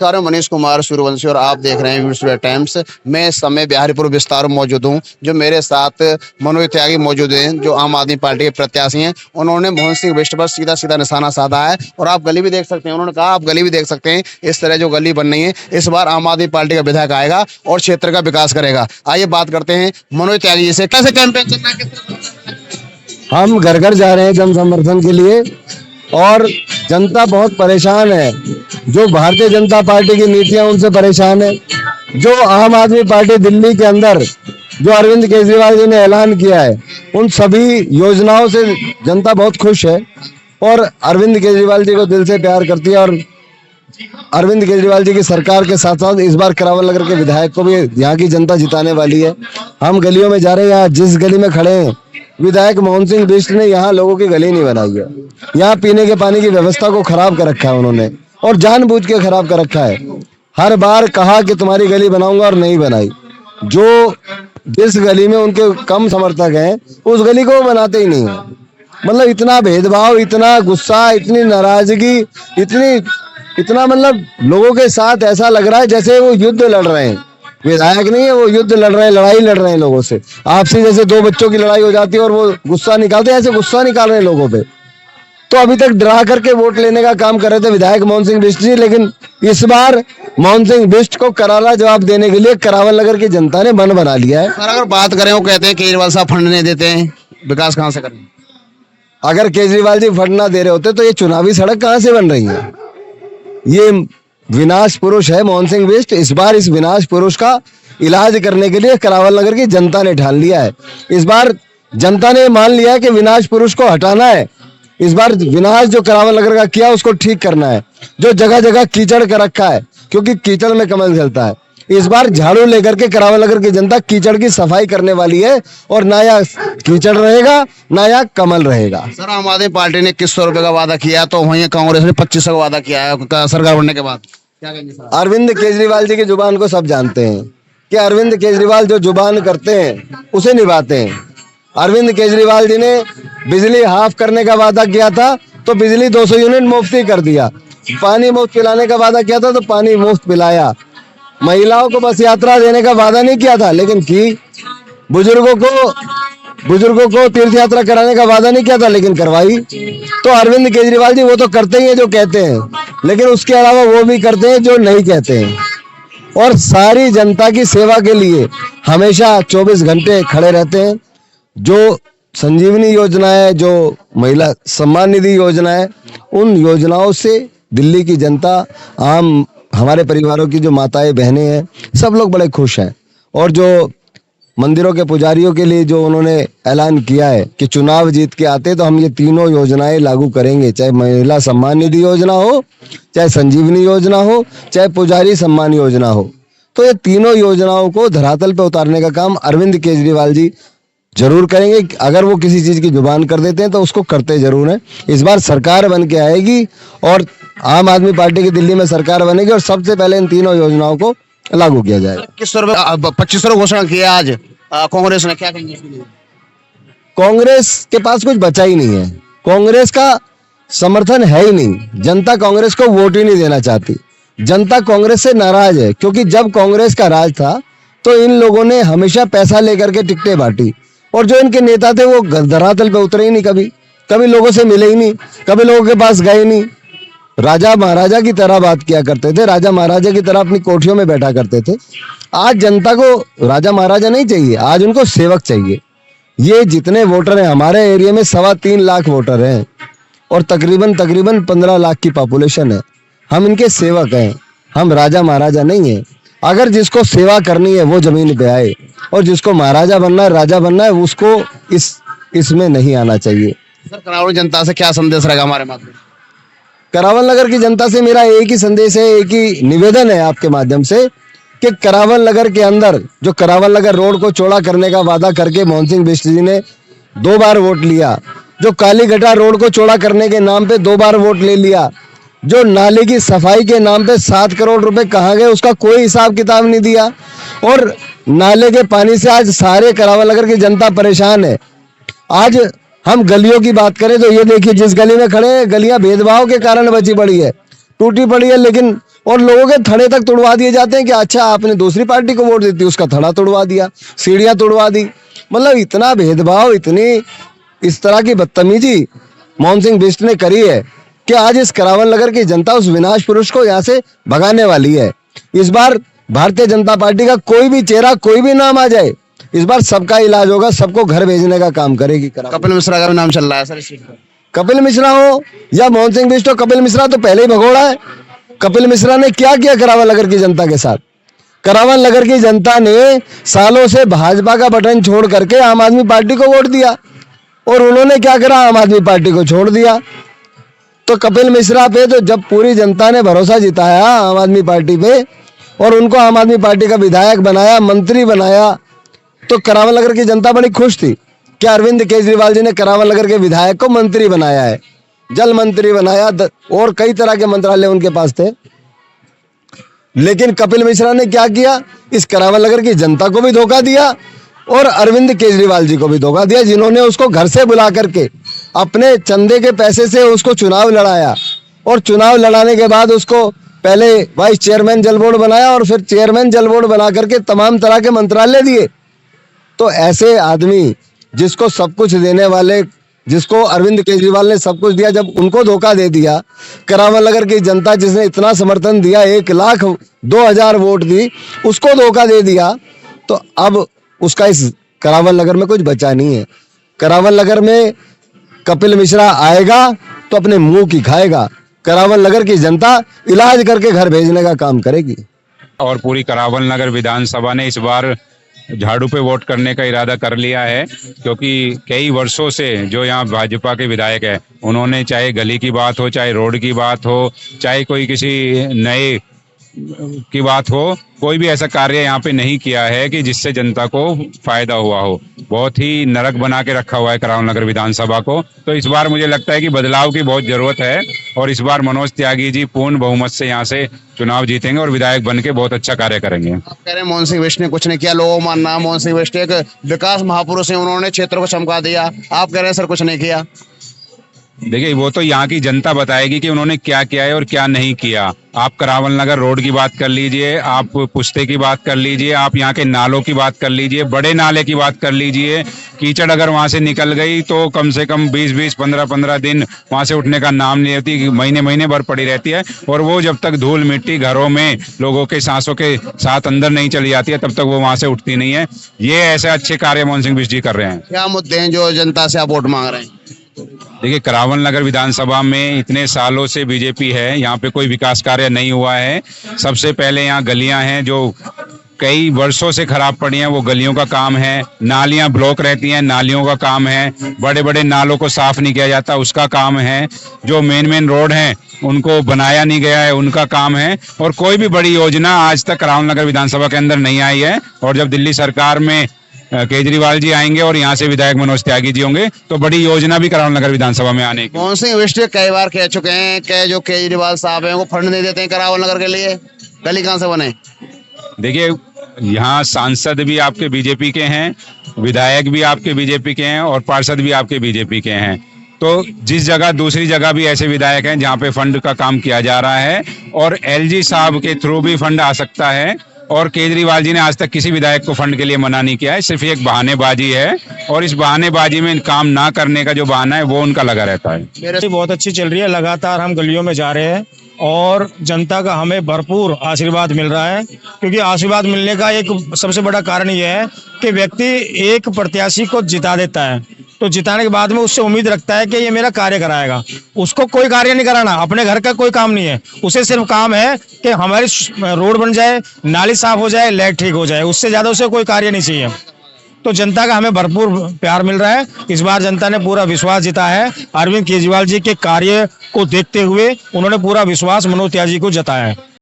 नमस्कार, मैं मनीष कुमार सूर्यवंशी और आप देख रहे हैं विश्व टाइम्स। मैं इस समय बिहारीपुर विस्तार में मौजूद हूं। जो मेरे साथ मनोज त्यागी मौजूद हैं, जो आम आदमी पार्टी के प्रत्याशी हैं। उन्होंने मोहन सिंह बिष्ट पर सीधा सीधा निशाना साधा है और आप गली भी देख सकते हैं। उन्होंने कहा आप गली भी देख सकते हैं, इस तरह जो गली बन रही है, इस बार आम आदमी पार्टी का विधायक आएगा और क्षेत्र का विकास करेगा। आइए बात करते हैं मनोज त्यागी जी से। कैसे कैंपेन चल रहा है? हम घर घर जा रहे हैं जन समर्थन के लिए और जनता बहुत परेशान है। जो भारतीय जनता पार्टी की नीतियां उनसे परेशान है। जो आम आदमी पार्टी दिल्ली के अंदर जो अरविंद केजरीवाल जी ने ऐलान किया है, उन सभी योजनाओं से जनता बहुत खुश है और अरविंद केजरीवाल जी को दिल से प्यार करती है। और अरविंद केजरीवाल जी की सरकार के साथ साथ इस बार करावल नगर के विधायक को भी यहाँ की जनता जिताने वाली है। हम गलियों में जा रहे हैं। यहाँ जिस गली में खड़े हैं, विधायक मोहन सिंह बिष्ट ने यहाँ लोगों की गली नहीं बनाई है। यहाँ पीने के पानी की व्यवस्था को खराब कर रखा है उन्होंने, और जानबूझ के खराब कर रखा है। हर बार कहा कि तुम्हारी गली बनाऊंगा और नहीं बनाई। जो जिस गली में उनके कम समर्थक हैं, उस गली को वो बनाते ही नहीं है। मतलब इतना भेदभाव, इतना गुस्सा, इतनी नाराजगी, इतना मतलब लोगों के साथ ऐसा लग रहा है जैसे वो युद्ध लड़ रहे हैं। विधायक नहीं है, वो युद्ध लड़ रहे हैं, लड़ाई लड़ रहे हैं लोगों से। आपसी जैसे दो बच्चों की लड़ाई हो जाती है और वो गुस्सा निकालते हैं, ऐसे गुस्सा निकाल रहे हैं लोगों पे। तो अभी तक डरा करके वोट लेने का काम कर रहे थे विधायक मोहन सिंह बिष्ट जी, लेकिन इस बार मोहन सिंह बिष्ट को करारा जवाब देने के लिए करावल नगर की जनता ने मन बना लिया है। सर अगर बात करें, वो कहते हैं केजरीवाल साहब फंड नहीं देते हैं, विकास कहाँ से करें? अगर केजरीवाल जी फंड ना दे रहे होते तो ये चुनावी सड़क कहाँ से बन रही है? ये विनाश पुरुष है मोहन सिंह बिष्ट। इस बार इस विनाश पुरुष का इलाज करने के लिए करावल नगर की जनता ने ठान लिया है। इस बार जनता ने मान लिया है कि विनाश पुरुष को हटाना है। इस बार विनाश जो करावल नगर का किया उसको ठीक करना है। जो जगह जगह कीचड़ कर रखा है, क्योंकि कीचड़ में कमल खिलता है, इस बार झाड़ू लेकर के करावल नगर की जनता कीचड़ की सफाई करने वाली है। और ना या कीचड़ रहेगा, ना या कमल रहेगा। सर आम आदमी पार्टी ने 2100 रुपए का वादा किया, तो वहीं कांग्रेस ने 2500 का वादा किया है सरकार बनने के बाद। क्या कहेंगे सर? अरविंद केजरीवाल जी की जुबान को सब जानते हैं कि अरविंद केजरीवाल जो जुबान करते हैं उसे निभाते हैं। अरविंद केजरीवाल जी ने बिजली हाफ करने का वादा किया था तो बिजली 200 यूनिट मुफ्त ही कर दिया। पानी मुफ्त पिलाने का वादा किया था तो पानी मुफ्त पिलाया। महिलाओं को बस यात्रा देने का वादा नहीं किया था, लेकिन की। बुजुर्गों को तीर्थ यात्रा कराने का वादा नहीं किया था, लेकिन करवाई। तो अरविंद केजरीवाल जी वो तो करते ही हैं जो कहते हैं, लेकिन उसके अलावा वो भी करते हैं जो नहीं कहते हैं। और सारी जनता की सेवा के लिए हमेशा 24 घंटे खड़े रहते हैं। जो संजीवनी योजना है, जो महिला सम्मान निधि योजना है, उन योजनाओं से दिल्ली की जनता, आम हमारे परिवारों की जो माताएं बहनें हैं, सब लोग बड़े खुश हैं। और जो मंदिरों के पुजारियों के लिए जो उन्होंने ऐलान किया है कि चुनाव जीत के आते तो हम ये तीनों योजनाएं लागू करेंगे, चाहे महिला सम्मान निधि योजना हो, चाहे संजीवनी योजना हो, चाहे पुजारी सम्मान योजना हो। तो ये तीनों योजनाओं को धरातल पे उतारने का काम अरविंद केजरीवाल जी जरूर करेंगे। अगर वो किसी चीज की जुबान कर देते हैं तो उसको करते जरूर हैं। इस बार सरकार बन के आएगी और आम आदमी पार्टी की दिल्ली में सरकार बनेगी और सबसे पहले इन तीनों योजनाओं को लागू किया जाएगा। 2100 रुपए 2500 घोषणा किया आज कांग्रेस ने। क्या कहेंगे इसके लिए? कांग्रेस के पास कुछ बचा ही नहीं है। कांग्रेस का समर्थन है ही नहीं। जनता कांग्रेस को वोट ही नहीं देना चाहती। जनता कांग्रेस से नाराज है, क्योंकि जब कांग्रेस का राज था तो इन लोगों ने हमेशा पैसा लेकर के टिकटें बांटी, और जो इनके नेता थे वो धरातल पे उतरे ही नहीं। कभी लोगों से मिले ही नहीं, कभी लोगों के पास गए नहीं। राजा महाराजा की तरह बात किया करते थे, राजा महाराजा की तरह अपनी कोठियों में बैठा करते थे। आज जनता को राजा महाराजा नहीं चाहिए, आज उनको सेवक चाहिए। ये जितने वोटर हैं हमारे एरिया में 3.25 लाख वोटर हैं और तकरीबन 15 लाख की पॉपुलेशन है। हम इनके सेवक हैं, हम राजा महाराजा नहीं है। अगर जिसको सेवा करनी है वो जमीन पे आए, और जिसको महाराजा बनना है, राजा बनना है, उसको इसमें नहीं आना चाहिए। सर करावल जनता से क्या संदेश रहेगा हमारे माध्यम? करावल नगर की जनता से मेरा एक ही संदेश है, एक ही निवेदन है आपके माध्यम से, कि करावल नगर के अंदर जो करावल नगर रोड को चौड़ा करने का वादा करके मोहन सिंह बिष्ट जी ने 2 बार वोट लिया, जो कालीघटा रोड को चौड़ा करने के नाम पे 2 बार वोट ले लिया, जो नाले की सफाई के नाम पे 7 करोड़ रुपए कहाँ गए उसका कोई हिसाब किताब नहीं दिया, और नाले के पानी से आज सारे करावल नगर की जनता परेशान है। आज हम गलियों की बात करें तो ये देखिए, जिस गली में खड़े हैं, गलियां भेदभाव के कारण बची पड़ी है, टूटी पड़ी है, लेकिन और लोगों के थड़े तक तुड़वा दिए जाते हैं कि अच्छा आपने दूसरी पार्टी को वोट दी थी, उसका थड़ा तुड़वा दिया, सीढ़ियां तुड़वा दी। मतलब इतना भेदभाव, इतनी इस तरह की बदतमीजी मोहन सिंह बिष्ट ने करी है कि आज इस करावल नगर की जनता उस विनाश पुरुष को यहाँ से भगाने वाली है। इस बार भारतीय जनता पार्टी का कोई भी चेहरा, कोई भी नाम आ जाए, इस बार सबका इलाज होगा, सबको घर भेजने का काम करेगी करावल। कपिल मिश्रा का भी नाम चल रहा है सर इस सीट पर। कपिल मिश्रा हो या मोहन सिंह बिष्ट हो, कपिल मिश्रा तो पहले ही भगोड़ा है। कपिल मिश्रा ने क्या किया करावल नगर की जनता के साथ? करावल नगर की जनता ने सालों से भाजपा का बटन छोड़ करके आम आदमी पार्टी को वोट दिया, और उन्होंने क्या करा? आम आदमी पार्टी को छोड़ दिया। तो कपिल मिश्रा पे तो जब पूरी जनता ने भरोसा जिताया आम आदमी पार्टी पे और उनको आम आदमी पार्टी का विधायक बनाया, मंत्री बनाया, तो करावल नगर की जनता बड़ी खुश थी कि अरविंद केजरीवाल जी ने करावल नगर के विधायक को मंत्री बनाया है, जल मंत्री बनाया, और कई तरह के मंत्रालय उनके पास थे। लेकिन कपिल मिश्रा ने क्या किया? इस करावल नगर की जनता को भी धोखा दिया और अरविंद केजरीवाल जी को भी धोखा दिया, जिन्होंने उसको घर से बुला करके अपने चंदे के पैसे से उसको चुनाव लड़ाया, और चुनाव लड़ाने के बाद उसको पहले वाइस चेयरमैन जल बोर्ड बनाया और फिर चेयरमैन जल बोर्ड बना करके तमाम तरह के मंत्रालय दिए। तो ऐसे आदमी जिसको सब कुछ देने वाले, जिसको अरविंद केजरीवाल ने सब कुछ दिया, जब उनको धोखा दे दिया, करावल नगर की जनता जिसने इतना समर्थन दिया, 1,02,000 वोट दी, उसको धोखा दे दिया, तो अब उसका इस करावल नगर में कुछ बचा नहीं है। करावल नगर में कपिल मिश्रा आएगा तो अपने मुंह की खाएगा। करावल नगर की जनता इलाज करके घर भेजने का काम करेगी। और पूरी करावल नगर विधानसभा ने इस बार झाड़ू पे वोट करने का इरादा कर लिया है, क्योंकि कई वर्षों से जो यहाँ भाजपा के विधायक है, उन्होंने चाहे गली की बात हो, चाहे रोड की बात हो, चाहे कोई किसी नए की बात हो, कोई भी ऐसा कार्य यहाँ पे नहीं किया है कि जिससे जनता को फायदा हुआ हो। बहुत ही नरक बना के रखा हुआ है करावल नगर विधानसभा को। तो इस बार मुझे लगता है कि बदलाव की बहुत जरूरत है, और इस बार मनोज त्यागी जी पूर्ण बहुमत से यहाँ से चुनाव जीतेंगे और विधायक बन के बहुत अच्छा कार्य करेंगे। आप कह रहे हैं मोहन सिंह बिष्ट ने कुछ नहीं किया, लोगों का मानना है मोहन सिंह बिष्ट एक विकास महापुरुष है, उन्होंने क्षेत्र को चमका दिया। आप कह रहे हैं सर कुछ नहीं किया। देखिए, वो तो यहाँ की जनता बताएगी कि उन्होंने क्या किया है और क्या नहीं किया। आप करावल नगर रोड की बात कर लीजिए, आप पुश्ते की बात कर लीजिए, आप यहाँ के नालों की बात कर लीजिए, बड़े नाले की बात कर लीजिए। कीचड़ अगर वहां से निकल गई तो कम से कम 20-20, 15-15 दिन वहां से उठने का नाम नहीं लेती, महीने भर पड़ी रहती है, और वो जब तक धूल मिट्टी घरों में लोगों के सांसों के साथ अंदर नहीं चली जाती है, तब तक वो वहां से उठती नहीं है। ये ऐसे अच्छे कार्य मोहन सिंह बिष्ट जी कर रहे हैं। क्या मुद्दे हैं जो जनता से आप वोट मांग रहे हैं? देखिए, करावल नगर विधानसभा में इतने सालों से बीजेपी है, यहाँ पे कोई विकास कार्य नहीं हुआ है। सबसे पहले यहाँ गलियां हैं जो कई वर्षों से खराब पड़ी हैं, वो गलियों का काम है। नालियां ब्लॉक रहती हैं, नालियों का काम है। बड़े बड़े नालों को साफ नहीं किया जाता, उसका काम है। जो मेन रोड हैं उनको बनाया नहीं गया है, उनका काम है। और कोई भी बड़ी योजना आज तक करावल नगर विधानसभा के अंदर नहीं आई है। और जब दिल्ली सरकार में केजरीवाल जी आएंगे और यहाँ से विधायक मनोज त्यागी जी होंगे, तो बड़ी योजना भी करावल नगर विधानसभा में आने की। मोहन सिंह बिष्ट कई बार कह चुके हैं कि जो केजरीवाल साहब हैं वो फंड नहीं देते हैं करावल नगर के लिए, गली कहाँ से बने? देखिए, यहाँ सांसद भी आपके बीजेपी के हैं, विधायक भी आपके बीजेपी के हैं, और पार्षद भी आपके बीजेपी के हैं। तो जिस जगह, दूसरी जगह भी ऐसे विधायक हैं जहाँ पे फंड का काम किया जा रहा है, और एलजी साहब के थ्रू भी फंड आ सकता है। और केजरीवाल जी ने आज तक किसी विधायक को फंड के लिए मना नहीं किया है, सिर्फ एक बहानेबाजी है, और इस बहानेबाजी में काम ना करने का जो बहाना है वो उनका लगा रहता है। बहुत अच्छी चल रही है, लगातार हम गलियों में जा रहे हैं और जनता का हमें भरपूर आशीर्वाद मिल रहा है। क्योंकि आशीर्वाद मिलने का एक सबसे बड़ा कारण यह है कि व्यक्ति एक प्रत्याशी को जिता देता है, तो जिताने के बाद में उससे उम्मीद रखता है कि ये मेरा कार्य कराएगा। उसको कोई कार्य नहीं कराना, अपने घर का कोई काम नहीं है, उसे सिर्फ काम है कि हमारी रोड बन जाए, नाली साफ हो जाए, लाइट ठीक हो जाए, उससे ज्यादा उसे कोई कार्य नहीं चाहिए। तो जनता का हमें भरपूर प्यार मिल रहा है। इस बार जनता ने पूरा विश्वास जीता है। अरविंद केजरीवाल जी के कार्य को देखते हुए उन्होंने पूरा विश्वास मनोज त्यागी को जताया है।